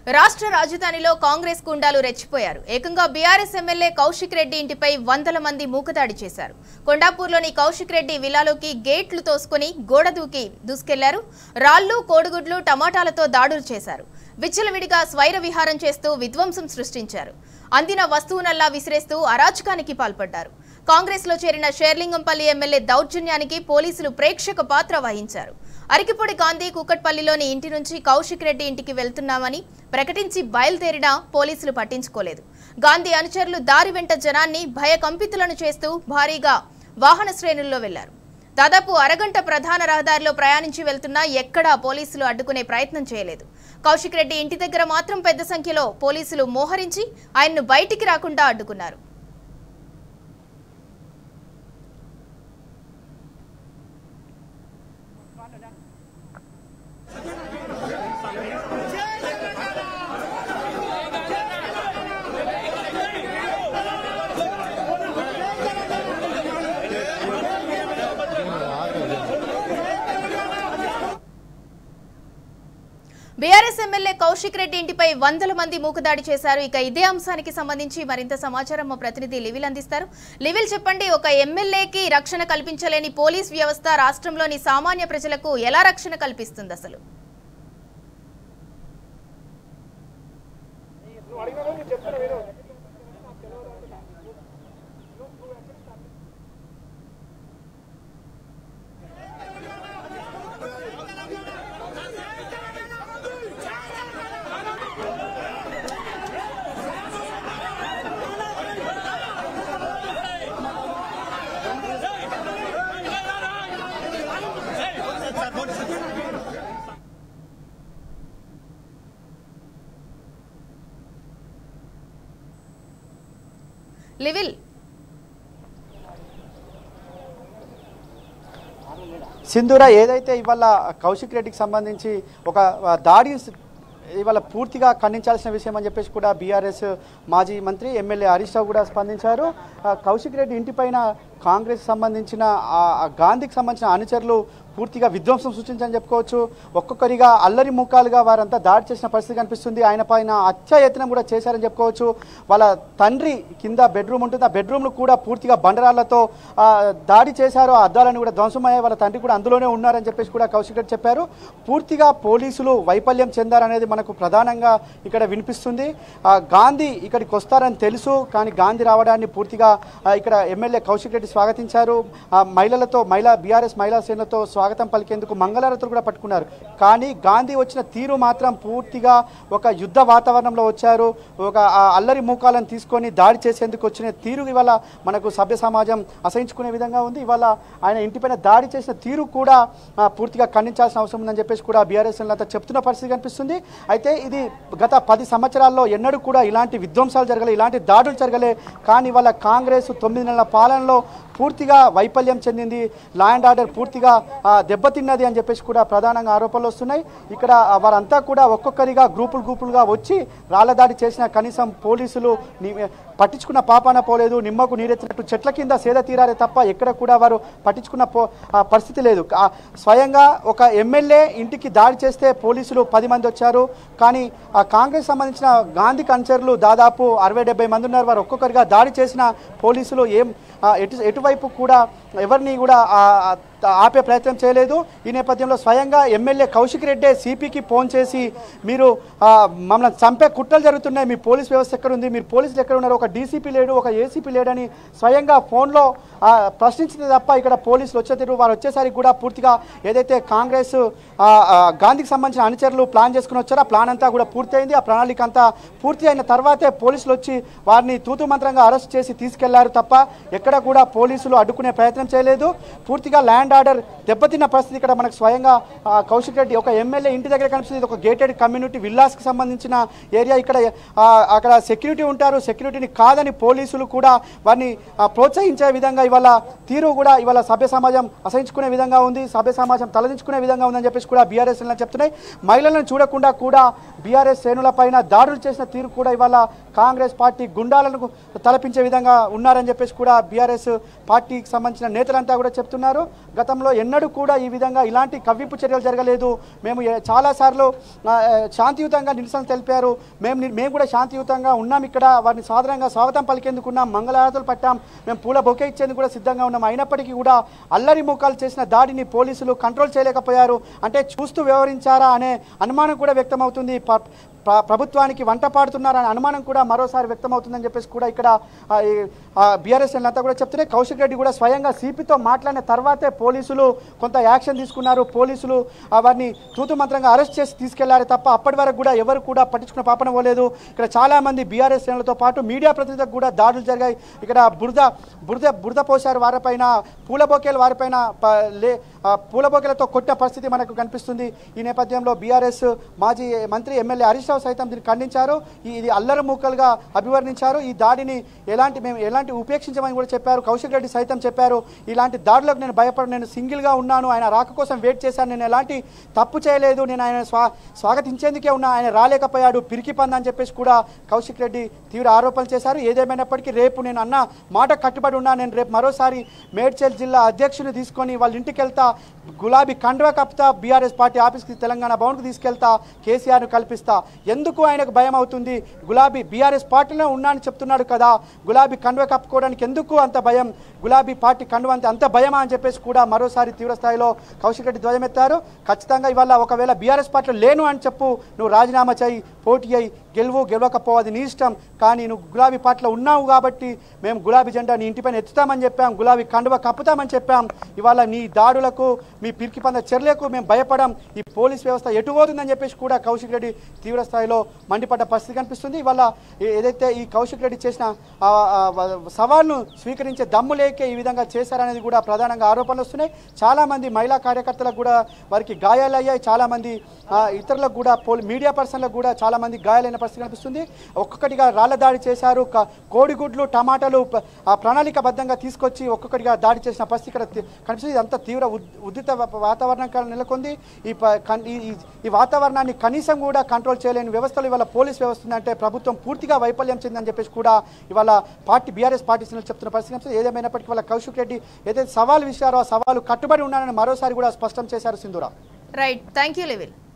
రాష్ట్ర రాజధానిలో కాంగ్రెస్ గుండాలు రెచ్చిపోయారు. ఏకంగా బీఆర్ఎస్ ఎమ్మెల్యే కౌశిక్ రెడ్డి ఇంటిపై వందల మంది మూకదాడి చేశారు. కొండాపూర్లోని కౌశిక్ రెడ్డి విల్లాలోకి గేట్లు తోసుకుని గోడ దూసుకెళ్లారు. రాళ్లు, కోడిగుడ్లు, టమాటాలతో దాడులు చేశారు. విచ్చలవిడిగా స్వైర విహారం చేస్తూ విధ్వంసం సృష్టించారు. అందిన వస్తువునల్లా విసిరేస్తూ అరాచకానికి పాల్పడ్డారు. కాంగ్రెస్ లో చేరిన షేర్లింగంపల్లి ఎమ్మెల్యే దౌర్జన్యానికి పోలీసులు ప్రేక్షక పాత్ర వహించారు. అరికిపొడి గాంధీ కుకట్పల్లిలోని ఇంటి నుంచి కౌశిక్ రెడ్డి ఇంటికి వెళ్తున్నామని ప్రకటించి బయలుదేరినా పోలీసులు పట్టించుకోలేదు. గాంధీ అనుచరులు దారి వెంట జనాన్ని భయకంపితులను చేస్తూ భారీగా వాహన శ్రేణుల్లో వెళ్లారు. దాదాపు అరగంట ప్రధాన రహదారిలో ప్రయాణించి వెళ్తున్నా ఎక్కడా పోలీసులు అడ్డుకునే ప్రయత్నం చేయలేదు. కౌశిక్ రెడ్డి ఇంటి దగ్గర మాత్రం పెద్ద సంఖ్యలో పోలీసులు మోహరించి ఆయన్ను బయటికి రాకుండా అడ్డుకున్నారు. బీఆర్ఎస్ ఎమ్మెల్యే కౌశిక్ రెడ్డి ఇంటిపై వందల మంది మూకదాడి చేశారు. ఇక ఇదే అంశానికి సంబంధించి మరింత సమాచారం మా ప్రతినిధి లివిల్ అందిస్తారు. లివిల్, చెప్పండి, ఒక ఎమ్మెల్యేకి రక్షణ కల్పించలేని పోలీస్ వ్యవస్థ రాష్ట్రంలోని సామాన్య ప్రజలకు ఎలా రక్షణ కల్పిస్తుంది అసలు? లివిల్, సింధూర, ఏదైతే ఇవాళ కౌశిక్ రెడ్డికి సంబంధించి ఒక దాడి ఇవాళ పూర్తిగా ఖండించాల్సిన విషయం అని చెప్పేసి కూడా బీఆర్ఎస్ మాజీ మంత్రి ఎమ్మెల్యే హరీష్ రావు కూడా స్పందించారు. కౌశిక్ రెడ్డి ఇంటిపైన కాంగ్రెస్ సంబంధించిన గాంధీకి సంబంధించిన అనుచరులు పూర్తిగా విధ్వంసం సృష్టించని చెప్పుకోవచ్చు. ఒక్కొక్కరిగా అల్లరి ముఖాలుగా వారంతా దాడి చేసిన పరిస్థితి కనిపిస్తుంది. ఆయన పైన హత్యాయత్నం కూడా చేశారని చెప్పుకోవచ్చు. వాళ్ళ తండ్రి కింద బెడ్రూమ్ ఉంటుంది, ఆ బెడ్రూమ్ను కూడా పూర్తిగా బండరాళ్లతో దాడి చేశారు. ఆ అద్దాలను కూడా ధ్వంసమయ్యాయి. వాళ్ళ తండ్రి కూడా అందులోనే ఉన్నారని చెప్పేసి కూడా కౌశిక్ రెడ్డి చెప్పారు. పూర్తిగా పోలీసులు వైఫల్యం చెందారనేది మనకు ప్రధానంగా ఇక్కడ వినిపిస్తుంది. గాంధీ ఇక్కడికి వస్తారని తెలుసు, కానీ గాంధీ రావడాన్ని పూర్తిగా ఇక్కడ ఎమ్మెల్యే కౌశిక్ రెడ్డి స్వాగతించారు. బీఆర్ఎస్ మహిళా శ్రేణులతో స్వాగతం పలికేందుకు మంగళారతులు కూడా పట్టుకున్నారు. కానీ గాంధీ వచ్చిన తీరు మాత్రం పూర్తిగా ఒక యుద్ధ వాతావరణంలో వచ్చారు. ఒక అల్లరి మూకాలను తీసుకొని దాడి చేసేందుకు వచ్చిన తీరు ఇవాళ మనకు సభ్య సమాజం అసహించుకునే విధంగా ఉంది. ఇవాళ ఆయన ఇంటిపైన దాడి చేసిన తీరు కూడా పూర్తిగా ఖండించాల్సిన అవసరం ఉందని చెప్పేసి కూడా బీఆర్ఎస్ అంతా చెప్తున్న పరిస్థితి కనిపిస్తుంది. అయితే ఇది గత 10 సంవత్సరాల్లో ఎన్నడూ కూడా ఇలాంటి విధ్వంసాలు జరగలే, ఇలాంటి దాడులు జరగలే. కానీ ఇవాళ కాంగ్రెస్ 9 నెలల పాలనలో పూర్తిగా వైఫల్యం చెందింది, లా అండ్ ఆర్డర్ పూర్తిగా దెబ్బతిన్నది అని చెప్పేసి కూడా ప్రధానంగా ఆరోపణలు వస్తున్నాయి. ఇక్కడ వారంతా కూడా ఒక్కొక్కరిగా గ్రూపులుగా వచ్చి రాళ్ల దాడి చేసిన కనీసం పోలీసులు పట్టించుకున్న పాపాన పోలేదు. నిమ్మకు నీరెత్తినట్టు చెట్ల కింద సేద తీరారే తప్ప ఎక్కడ కూడా వారు పట్టించుకున్న పరిస్థితి లేదు. స్వయంగా ఒక ఎమ్మెల్యే ఇంటికి దాడి చేస్తే పోలీసులు 10 మంది వచ్చారు. కానీ కాంగ్రెస్ సంబంధించిన గాంధీ అనుచరులు దాదాపు 60-70 మంది ఉన్నారు. వారు ఒక్కొక్కరిగా దాడి చేసిన పోలీసులు ఎటువైపు కూడా ఎవరిని కూడా ఆపే ప్రయత్నం చేయలేదు. ఈ నేపథ్యంలో స్వయంగా ఎమ్మెల్యే కౌశిక్ రెడ్డి సిపికి ఫోన్ చేసి, మీరు మమ్మల్ని చంపే కుట్రలు జరుగుతున్నాయి, మీ పోలీస్ వ్యవస్థ ఎక్కడ ఉంది, మీరు పోలీసులు ఎక్కడ ఉన్నారు, ఒక డీసీపీ లేడు, ఒక ఏసీపీ లేడని స్వయంగా ఫోన్లో ప్రశ్నించింది తప్ప ఇక్కడ పోలీసులు వచ్చేసారు. వారు వచ్చేసరికి కూడా పూర్తిగా ఏదైతే కాంగ్రెస్ గాంధీకి సంబంధించిన అనుచరులు ప్లాన్ చేసుకుని వచ్చారో ఆ ప్లాన్ అంతా కూడా పూర్తయింది. ఆ ప్రణాళిక అంతా పూర్తి అయిన తర్వాతే పోలీసులు వచ్చి వారిని తూతు మంత్రంగా అరెస్ట్ చేసి తీసుకెళ్లారు తప్ప ఎక్కడ కూడా పోలీసులు అడ్డుకునే ప్రయత్నం చేయలేదు. పూర్తిగా ల్యాండ్ ఆర్డర్ దెబ్బతిన్న పరిస్థితి ఇక్కడ మనకు స్వయంగా కౌశిక్ రెడ్డి ఒక ఎమ్మెల్యే ఇంటి దగ్గర కనిపిస్తుంది. ఒక గేటెడ్ కమ్యూనిటీ విల్లాస్కి సంబంధించిన ఏరియా. ఇక్కడ అక్కడ సెక్యూరిటీ ఉంటారు, సెక్యూరిటీని కాదని పోలీసులు కూడా వారిని ప్రోత్సహించే విధంగా ఇవాళ తీరు కూడా ఇవాళ సభ్య సమాజం అసహించుకునే విధంగా ఉంది, సభ్య సమాజం తలదించుకునే విధంగా ఉందని చెప్పేసి కూడా బీఆర్ఎస్ చెప్తున్నాయి. మహిళలను చూడకుండా కూడా బీఆర్ఎస్ శ్రేణులపైన దాడులు చేసిన తీరు కూడా ఇవాళ కాంగ్రెస్ పార్టీ గుండాలను తలపించే విధంగా ఉన్నారని చెప్పేసి కూడా బీఆర్ఎస్ పార్టీకి సంబంధించిన నేతలంతా కూడా చెప్తున్నారు. గతంలో ఎన్నడూ కూడా ఈ విధంగా ఇలాంటి కవ్వింపు చర్యలు జరగలేదు. మేము చాలాసార్లు శాంతియుతంగా నిరసన తెలిపారు. మేము కూడా శాంతియుతంగా ఉన్నాం. ఇక్కడ వారిని సాధారణంగా స్వాగతం పలికేందుకున్నాం, మంగళహారతులు పట్టాం, మేము పూల బొకే ఇచ్చేందుకు కూడా సిద్ధంగా ఉన్నాం. అయినప్పటికీ కూడా అల్లరి మూకాలు చేసిన దాడిని పోలీసులు కంట్రోల్ చేయలేకపోయారు. అంటే చూస్తూ వ్యవహరించారా అనే అనుమానం కూడా వ్యక్తమవుతుంది. ప్రభుత్వానికి వంట పాడుతున్నారనే అనుమానం కూడా మరోసారి వ్యక్తమవుతుందని చెప్పేసి కూడా ఇక్కడ బీఆర్ఎస్ అంతా కూడా చెప్తున్నాయి. కౌశిక్ రెడ్డి కూడా స్వయంగా సిపితో మాట్లాడిన తర్వాతే పోలీసులు కొంత యాక్షన్ తీసుకున్నారు. పోలీసులు వారిని తూతు మంత్రంగా అరెస్ట్ చేసి తీసుకెళ్లారు తప్ప అప్పటి వరకు కూడా ఎవరు కూడా పట్టించుకున్న పాపన పోలేదు. ఇక్కడ చాలామంది బీఆర్ఎస్ శ్రేణులతో పాటు మీడియా ప్రతినిధులకు కూడా దాడులు జరిగాయి. ఇక్కడ బురద పోశారు వారిపైన, పూలబొకేలు వారిపైన పూలబొకేలతో కొట్టిన పరిస్థితి మనకు కనిపిస్తుంది. ఈ నేపథ్యంలో బీఆర్ఎస్ మాజీ మంత్రి ఎమ్మెల్యే హరీష్ రావు సైతం దీన్ని ఖండించారు. ఇది అల్లరి మూకలుగా అభివర్ణించారు. ఈ దాడిని ఎలాంటి ఉపేక్షించమని కూడా చెప్పారు. కౌశిక్ రెడ్డి సైతం చెప్పారు, ఇలాంటి దాడులకు నేను భయపడను, నేను సింగిల్గా ఉన్నాను, ఆయన రాక కోసం వెయిట్ చేశాను, నేను ఎలాంటి తప్పు చేయలేదు, నేను ఆయన స్వాగతించేందుకే ఉన్నా, ఆయన రాలేకపోయాడు, పిరికి పందని చెప్పేసి కూడా కౌశిక్ రెడ్డి తీవ్ర ఆరోపణలు చేశారు. ఏదేమైనప్పటికీ రేపు నేను అన్న మాట కట్టుబడి ఉన్నా, నేను రేపు మరోసారి మేడ్చల్ జిల్లా అధ్యక్షుని తీసుకొని వాళ్ళ ఇంటికి వెళ్తా, గులాబీ కండువా కప్తా, బీఆర్ఎస్ పార్టీ ఆఫీస్కి తెలంగాణ భవన్కి తీసుకెళ్తా, కేసీఆర్ను కల్పిస్తా. ఎందుకు ఆయనకు భయం అవుతుంది? గులాబీ బీఆర్ఎస్ పార్టీలో ఉన్నా అని చెప్తున్నాడు కదా, గులాబీ కండువా కప్పుకోవడానికి ఎందుకు అంత భయం? గులాబీ పార్టీ కండువా అంత భయమా అని చెప్పేసి కూడా మరోసారి తీవ్ర స్థాయిలో కౌశిక్ రెడ్డి ధ్వజమెత్తారు. ఖచ్చితంగా ఇవాళ ఒకవేళ బీఆర్ఎస్ పార్టీలో లేను అని చెప్పు, నువ్వు రాజీనామా చేయి, పోటీ అయ్యి గెలవకపోవది నీ ఇష్టం, కానీ నువ్వు గులాబీ పార్టీలో ఉన్నావు కాబట్టి మేము గులాబీ జెండా నీ ఇంటిపైన ఎత్తుతామని చెప్పాం, గులాబీ కండువా కప్పుతామని చెప్పాం. ఇవాళ నీ దాడులకు, మీ పిరికి పంద చర్యలకు మేము భయపడం, ఈ పోలీస్ వ్యవస్థ ఎటు పోతుందని చెప్పేసి కూడా కౌశిక్ రెడ్డి తీవ్ర స్థాయిలో మండిపడ్డ పరిస్థితి కనిపిస్తుంది. ఇవాళ ఏదైతే ఈ కౌశిక్ రెడ్డి చేసిన సవాల్ను స్వీకరించే దమ్ము లేకే ఈ విధంగా చేశారనేది కూడా ప్రధానంగా ఆరోపణలు వస్తున్నాయి. చాలామంది మహిళా కార్యకర్తలకు కూడా వారికి గాయాలయ్యాయి, చాలామంది ఇతరులకు కూడా మీడియా పర్సన్లకు కూడా చాలామంది గాయాలైన పరిస్థితి కనిపిస్తుంది. ఒక్కొక్కటిగా రాళ్ల దాడి చేశారు, కోడిగుడ్లు, టమాటాలు ప్రణాళికబద్ధంగా తీసుకొచ్చి ఒక్కొక్కటిగా దాడి చేసిన పరిస్థితి ఇక్కడ కనిపిస్తుంది. ఇదంతా తీవ్ర ఉద్రిక్త వాతావరణం నెలకొంది. ఈ వాతావరణాన్ని కనీసం కూడా కంట్రోల్ చేయలేని వ్యవస్థలు ఇవాళ పోలీస్ వ్యవస్థ ఉందంటే ప్రభుత్వం పూర్తిగా వైఫల్యం చెందిందని చెప్పేసి కూడా ఇవాళ బీఆర్ఎస్ పార్టీ చెప్తున్న పరిస్థితి. ఏదేమైనప్పటికీ వాళ్ళ కౌశిక్ రెడ్డి ఏదైతే సవాల్ విసిరారో ఆ సవాలు కట్టుబడి ఉన్నారని మరోసారి కూడా స్పష్టం చేశారు Sindhura. Right, thank you level.